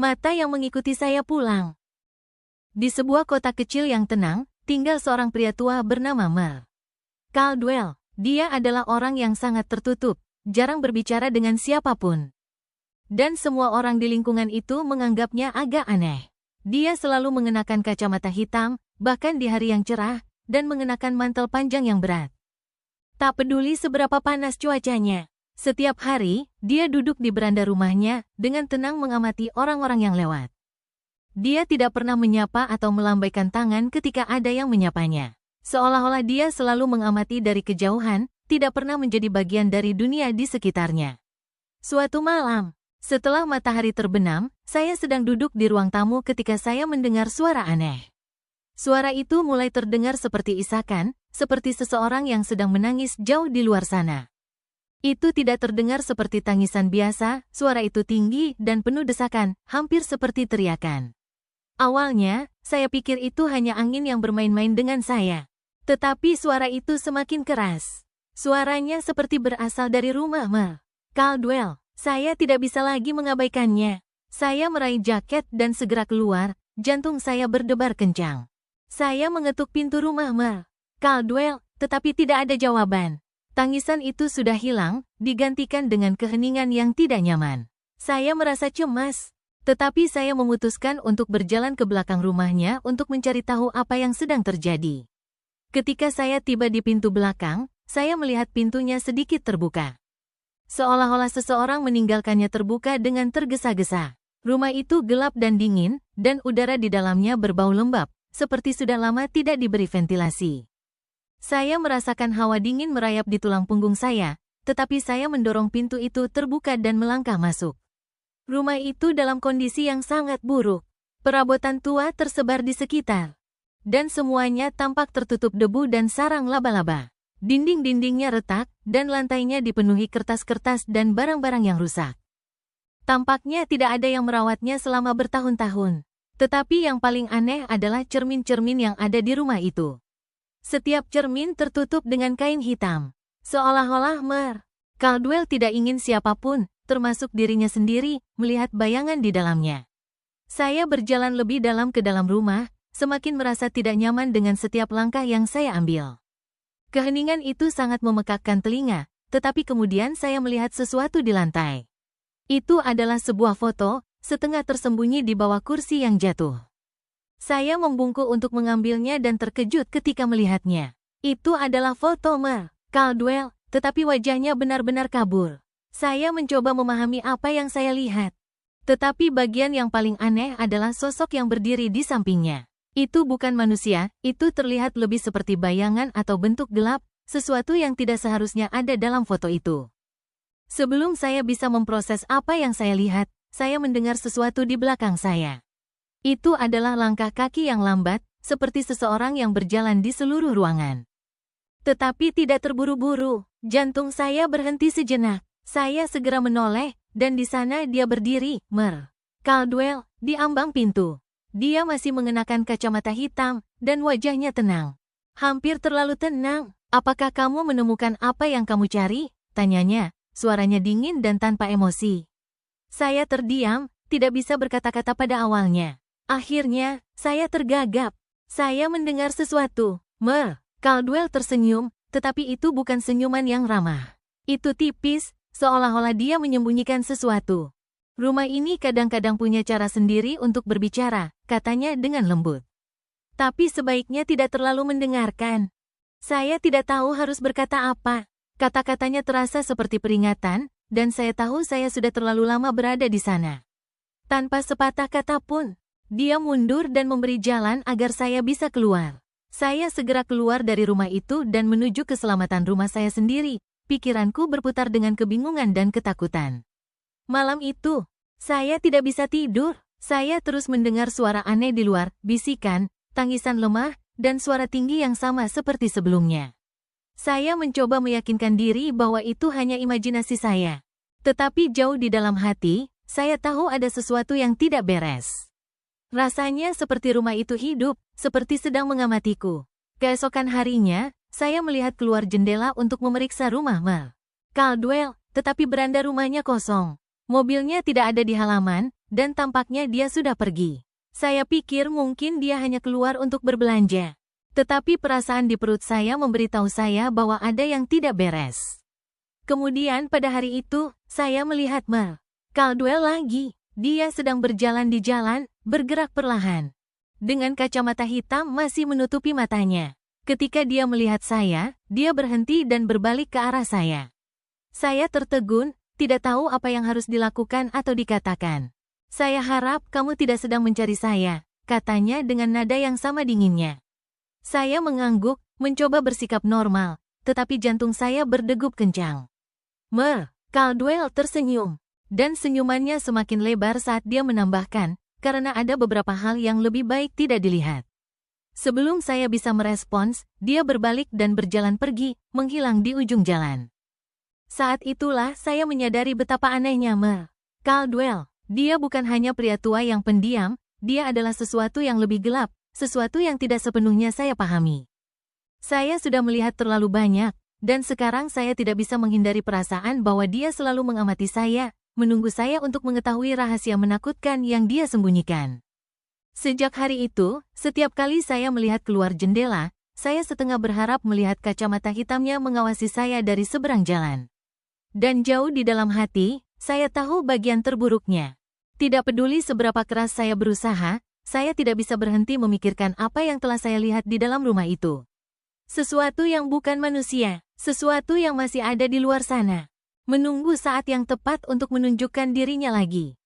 mata yang mengikuti saya pulang. Di sebuah kota kecil yang tenang, tinggal seorang pria tua bernama Mel Caldwell. Dia adalah orang yang sangat tertutup, jarang berbicara dengan siapapun. Dan semua orang di lingkungan itu menganggapnya agak aneh. Dia selalu mengenakan kacamata hitam, bahkan di hari yang cerah, dan mengenakan mantel panjang yang berat. Tak peduli seberapa panas cuacanya, setiap hari, dia duduk di beranda rumahnya, dengan tenang mengamati orang-orang yang lewat. Dia tidak pernah menyapa atau melambaikan tangan ketika ada yang menyapanya. Seolah-olah dia selalu mengamati dari kejauhan, tidak pernah menjadi bagian dari dunia di sekitarnya. Suatu malam, setelah matahari terbenam, saya sedang duduk di ruang tamu ketika saya mendengar suara aneh. Suara itu mulai terdengar seperti isakan, seperti seseorang yang sedang menangis jauh di luar sana. Itu tidak terdengar seperti tangisan biasa, suara itu tinggi dan penuh desakan, hampir seperti teriakan. Awalnya, saya pikir itu hanya angin yang bermain-main dengan saya. Tetapi suara itu semakin keras. Suaranya seperti berasal dari rumah Mel Caldwell. Saya tidak bisa lagi mengabaikannya. Saya meraih jaket dan segera keluar, jantung saya berdebar kencang. Saya mengetuk pintu rumah Mel Caldwell, tetapi tidak ada jawaban. Tangisan itu sudah hilang, digantikan dengan keheningan yang tidak nyaman. Saya merasa cemas. Tetapi saya memutuskan untuk berjalan ke belakang rumahnya untuk mencari tahu apa yang sedang terjadi. Ketika saya tiba di pintu belakang, saya melihat pintunya sedikit terbuka. Seolah-olah seseorang meninggalkannya terbuka dengan tergesa-gesa. Rumah itu gelap dan dingin, dan udara di dalamnya berbau lembab, seperti sudah lama tidak diberi ventilasi. Saya merasakan hawa dingin merayap di tulang punggung saya, tetapi saya mendorong pintu itu terbuka dan melangkah masuk. Rumah itu dalam kondisi yang sangat buruk. Perabotan tua tersebar di sekitar. Dan semuanya tampak tertutup debu dan sarang laba-laba. Dinding-dindingnya retak, dan lantainya dipenuhi kertas-kertas dan barang-barang yang rusak. Tampaknya tidak ada yang merawatnya selama bertahun-tahun. Tetapi yang paling aneh adalah cermin-cermin yang ada di rumah itu. Setiap cermin tertutup dengan kain hitam. Seolah-olah Mel Caldwell tidak ingin siapapun, termasuk dirinya sendiri, melihat bayangan di dalamnya. Saya berjalan lebih dalam ke dalam rumah, semakin merasa tidak nyaman dengan setiap langkah yang saya ambil. Keheningan itu sangat memekakkan telinga, tetapi kemudian saya melihat sesuatu di lantai. Itu adalah sebuah foto, setengah tersembunyi di bawah kursi yang jatuh. Saya membungkuk untuk mengambilnya dan terkejut ketika melihatnya. Itu adalah foto Mel Caldwell, tetapi wajahnya benar-benar kabur. Saya mencoba memahami apa yang saya lihat. Tetapi bagian yang paling aneh adalah sosok yang berdiri di sampingnya. Itu bukan manusia, itu terlihat lebih seperti bayangan atau bentuk gelap, sesuatu yang tidak seharusnya ada dalam foto itu. Sebelum saya bisa memproses apa yang saya lihat, saya mendengar sesuatu di belakang saya. Itu adalah langkah kaki yang lambat, seperti seseorang yang berjalan di seluruh ruangan. Tetapi tidak terburu-buru, jantung saya berhenti sejenak. Saya segera menoleh, dan di sana dia berdiri, Mel Caldwell, di ambang pintu. Dia masih mengenakan kacamata hitam, dan wajahnya tenang. Hampir terlalu tenang. Apakah kamu menemukan apa yang kamu cari? Tanyanya, suaranya dingin dan tanpa emosi. Saya terdiam, tidak bisa berkata-kata pada awalnya. Akhirnya, saya tergagap. Saya mendengar sesuatu. Mel Caldwell tersenyum, tetapi itu bukan senyuman yang ramah. Itu tipis, seolah-olah dia menyembunyikan sesuatu. Rumah ini kadang-kadang punya cara sendiri untuk berbicara, katanya dengan lembut. Tapi sebaiknya tidak terlalu mendengarkan. Saya tidak tahu harus berkata apa. Kata-katanya terasa seperti peringatan, dan saya tahu saya sudah terlalu lama berada di sana. Tanpa sepatah kata pun, dia mundur dan memberi jalan agar saya bisa keluar. Saya segera keluar dari rumah itu dan menuju keselamatan rumah saya sendiri. Pikiranku berputar dengan kebingungan dan ketakutan. Malam itu, saya tidak bisa tidur. Saya terus mendengar suara aneh di luar, bisikan, tangisan lemah, dan suara tinggi yang sama seperti sebelumnya. Saya mencoba meyakinkan diri bahwa itu hanya imajinasi saya. Tetapi jauh di dalam hati, saya tahu ada sesuatu yang tidak beres. Rasanya seperti rumah itu hidup, seperti sedang mengamatiku. Keesokan harinya, saya melihat keluar jendela untuk memeriksa rumah Mel Caldwell, tetapi beranda rumahnya kosong. Mobilnya tidak ada di halaman, dan tampaknya dia sudah pergi. Saya pikir mungkin dia hanya keluar untuk berbelanja. Tetapi perasaan di perut saya memberitahu saya bahwa ada yang tidak beres. Kemudian pada hari itu, saya melihat Merle Caldwell lagi. Dia sedang berjalan di jalan, bergerak perlahan. Dengan kacamata hitam masih menutupi matanya. Ketika dia melihat saya, dia berhenti dan berbalik ke arah saya. Saya tertegun, tidak tahu apa yang harus dilakukan atau dikatakan. Saya harap kamu tidak sedang mencari saya, katanya dengan nada yang sama dinginnya. Saya mengangguk, mencoba bersikap normal, tetapi jantung saya berdegup kencang. Merle Caldwell tersenyum, dan senyumannya semakin lebar saat dia menambahkan, karena ada beberapa hal yang lebih baik tidak dilihat. Sebelum saya bisa merespons, dia berbalik dan berjalan pergi, menghilang di ujung jalan. Saat itulah saya menyadari betapa anehnya Merle Caldwell. Dia bukan hanya pria tua yang pendiam, dia adalah sesuatu yang lebih gelap, sesuatu yang tidak sepenuhnya saya pahami. Saya sudah melihat terlalu banyak, dan sekarang saya tidak bisa menghindari perasaan bahwa dia selalu mengamati saya, menunggu saya untuk mengetahui rahasia menakutkan yang dia sembunyikan. Sejak hari itu, setiap kali saya melihat keluar jendela, saya setengah berharap melihat kacamata hitamnya mengawasi saya dari seberang jalan. Dan jauh di dalam hati, saya tahu bagian terburuknya. Tidak peduli seberapa keras saya berusaha, saya tidak bisa berhenti memikirkan apa yang telah saya lihat di dalam rumah itu. Sesuatu yang bukan manusia, sesuatu yang masih ada di luar sana. Menunggu saat yang tepat untuk menunjukkan dirinya lagi.